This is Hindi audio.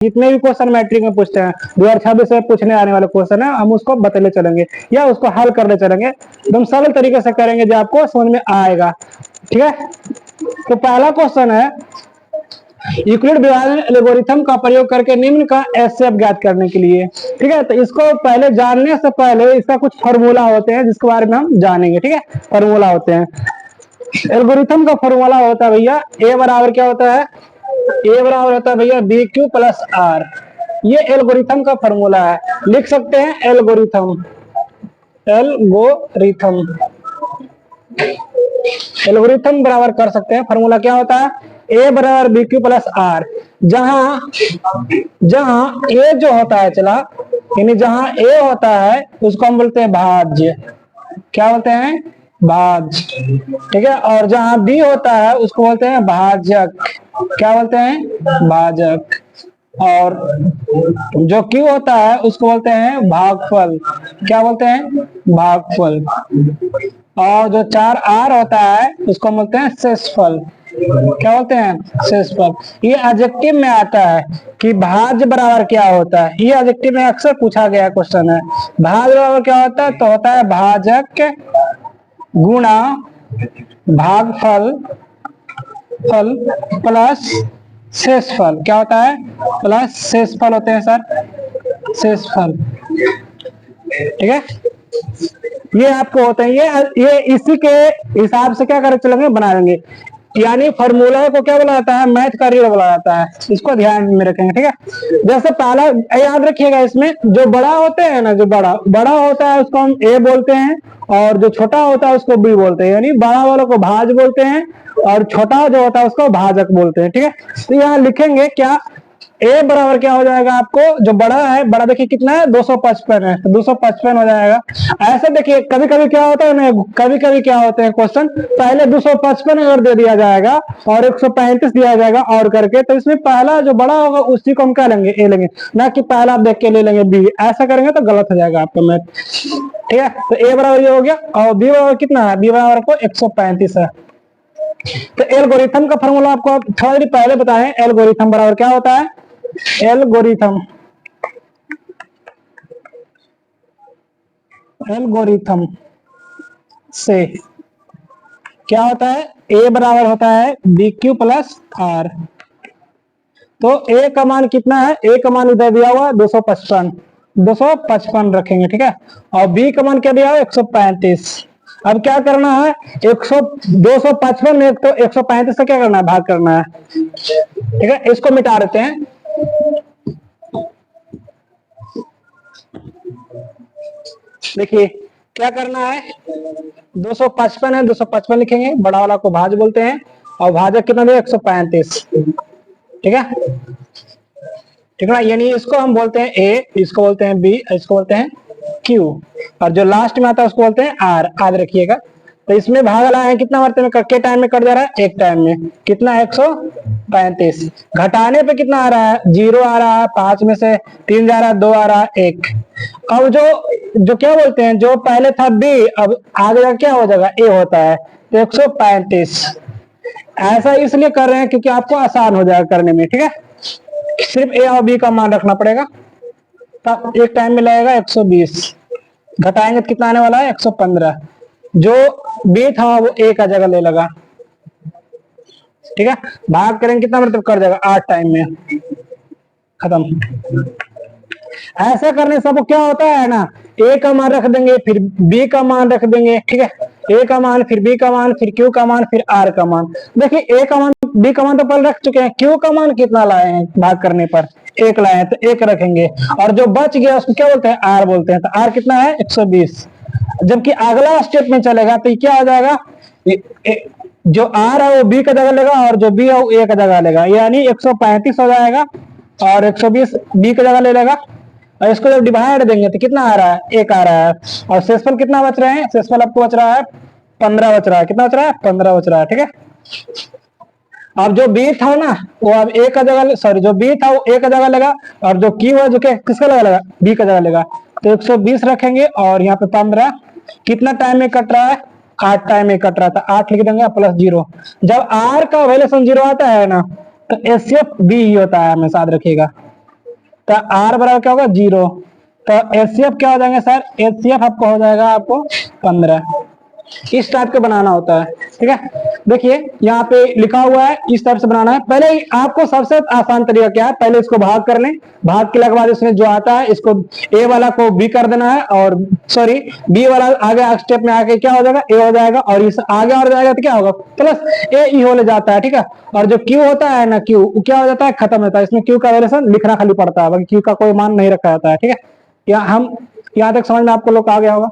जितने भी क्वेश्चन मैट्रिक में पूछते हैं 2026 में पूछने आने वाले क्वेश्चन है, हम उसको बतले चलेंगे या उसको हल करने चलेंगे, एकदम सरल तरीके से करेंगे जो आपको समझ में आएगा। ठीक है, तो पहला क्वेश्चन है यूक्लिड विभाजन एल्गोरिथम का प्रयोग करके निम्न का एचसीएफ ज्ञात करने के लिए। ठीक है, तो इसको पहले जानने से पहले इसका कुछ फॉर्मूला होते हैं जिसके बारे में हम जानेंगे। ठीक है, फॉर्मूला होते हैं, एल्गोरिथम का फॉर्मूला होता है भैया ए बराबर क्या होता है, ए बराबर होता है भैया बी क्यू प्लस आर। ये एल्गोरिथम का फॉर्मूला है, लिख सकते हैं एल्गोरिथम, एल्गोरिथम, एल्गोरिथम बराबर कर सकते हैं। फॉर्मूला क्या होता है, ए बराबर बी क्यू प्लस आर, जहां ए जो होता है चला, यानी जहां ए होता है उसको हम बोलते हैं भाज्य, क्या बोलते हैं, भाज्य। ठीक है, और जहां बी होता है उसको बोलते हैं भाजक, क्या बोलते हैं, भाजक। और जो क्यू होता है उसको बोलते हैं भागफल, क्या बोलते हैं, भागफल। और जो 4 आर होता है उसको बोलते हैं शेषफल, क्या बोलते हैं, शेषफल। ये एडजेक्टिव में आता है कि भाज्य बराबर क्या होता है, ये एडजेक्टिव में अक्सर पूछा गया क्वेश्चन है। भाज्य बराबर क्या होता है, तो होता है भाजक गुणा भागफल फल प्लस शेषफल, क्या होता है, प्लस शेषफल होते हैं सर, शेषफल। ठीक है, ये आपको होते हैं, ये इसी के हिसाब से क्या कर चलेंगे, बना लेंगे। यानी फॉर्मूला को क्या बोला जाता है, मैथ का रीड बोला जाता है, इसको ध्यान में रखेंगे। ठीक है, जैसे पहला याद रखिएगा, इसमें जो बड़ा होते हैं ना, जो बड़ा होता है उसको हम ए बोलते हैं, और जो छोटा होता है उसको बी बोलते हैं, यानी बड़ा वालों को भाज बोलते हैं और छोटा जो होता है उसको भाजक बोलते हैं। ठीक है, तो यहाँ लिखेंगे क्या, ए बराबर क्या हो जाएगा, आपको जो बड़ा है, बड़ा देखिए कितना है, 255 है, तो 255 हो जाएगा। ऐसे देखिए कभी कभी क्या होता है ना, कभी कभी क्या होते हैं क्वेश्चन, पहले 255 अगर दे दिया जाएगा और 135 दिया जाएगा और करके, तो इसमें पहला जो बड़ा होगा उसी को हम क्या लेंगे, ए लेंगे, ना कि पहला देख के ले लेंगे बी। ऐसा करेंगे तो गलत हो जाएगा आपका मैथ। ठीक है, तो ए बराबर ये हो गया, और बी बराबर कितना है, बी बराबर को 135 है। तो एल्गोरिथम का फॉर्मूला आपको थोड़ा देर पहले बताएं, एल्गोरिथम बराबर क्या होता है, एल्गोरिथम, एल्गोरिथम से क्या होता है, ए बराबर होता है बी क्यू प्लस आर। तो ए का मान कितना है, ए का मान इधर दिया हुआ 255 रखेंगे। ठीक है, और बी का मान क्या दिया हुआ 135। अब क्या करना है, 255 में तो 135 से क्या करना है, भाग करना है। ठीक है, इसको मिटा देते हैं, देखिए क्या करना है, 255 है, 255 लिखेंगे, बड़ा वाला को भाज बोलते हैं, और भाजक कितना दिया 135। ठीक है, ठीक है, यानी इसको हम बोलते हैं ए, इसको बोलते हैं बी, इसको बोलते हैं क्यू, और जो लास्ट में आता है उसको बोलते हैं आर, याद रखिएगा। तो इसमें भाग रहा है कितना मरते में, के टाइम में कट जा रहा है, एक टाइम में, कितना 135। घटाने पे कितना आ रहा है, 0 आ रहा है, 5 में से 3 जा रहा है, 2 आ रहा है, 1। अब जो क्या बोलते हैं, जो पहले था बी, अब आगे क्या हो जाएगा, ए होता है, तो 135। ऐसा इसलिए कर रहे हैं क्योंकि आपको आसान हो जाएगा करने में। ठीक है, सिर्फ ए और बी का मान रखना पड़ेगा, तब एक टाइम में लगेगा 120, घटाएंगे तो कितना आने वाला है 115। जो बी था वो ए का जगह ले लगा। ठीक है, भाग करेंगे कितना मतलब कर जाएगा 8 टाइम में, खत्म। ऐसा करने से क्या होता है ना, ए का मान रख देंगे, फिर बी का मान रख देंगे। ठीक है, ए का मान, फिर बी का मान, फिर क्यू का मान, फिर आर का मान। देखिए ए का मान, बी का मान तो पहले रख चुके हैं, क्यू का मान कितना लाए हैं, भाग करने पर 1 लाए हैं, तो 1 रखेंगे, और जो बच गया उसको क्या बोलते हैं, आर बोलते हैं। तो आर कितना है 120। जबकि अगला स्टेप में चलेगा तो क्या हो जाएगा, जो आर है वो बी का जगह लेगा, और जो बी है वो ए का जगह लेगा, यानी 135 हो जाएगा, और 120 बी का जगह ले लेगा, और इसको जब डिवाइड देंगे तो कितना आ रहा है, 1 आ रहा है। और शेषफल कितना बच रहे हैं, शेषफल आपको बच रहा है 15 बच रहा है, कितना बच रहा है, 15 बच रहा है। ठीक है, अब जो बी था ना वो अब ए का जगह, सॉरी जो बी था वो ए का जगह लेगा, और जो क्यू है जो किसका जगह लेगा, बी का जगह लेगा। तो 120 रखेंगे, और यहाँ पे 15, कितना टाइम में कट रहा है, 8 टाइम में कट रहा था, 8 लिख देंगे प्लस 0। जब आर का वैल्यूएशन 0 आता है ना, तो एचसीएफ बी ही होता है, हमेशा याद रखिएगा। तो आर बराबर क्या होगा 0। तो एचसीएफ क्या हो जाएंगे सर, एचसीएफ आपको हो जाएगा आपको 15। इस टाइप के बनाना होता है, ठीक है। देखिए यहाँ पे लिखा हुआ है, इस टाइप से बनाना है। पहले आपको सबसे आसान तरीका क्या है, पहले इसको भाग कर लें, भाग के के बाद इसमें जो आता है इसको ए वाला को बी कर देना है, और सॉरी बी वाला आगे स्टेप में आके क्या हो जाएगा, ए हो जाएगा, और इस आगे और जाएगा तो क्या होगा, प्लस ए ई हो जाता है, ठीक है। और जो क्यू होता है ना, क्यू क्या हो जाता है, खत्म होता है। इसमें क्यू का वैल्यूएशन लिखना खाली पड़ता है, बाकी क्यू का कोई मान नहीं रखा जाता है, ठीक है। यहाँ तक समझ में आपको लोग आ गया होगा।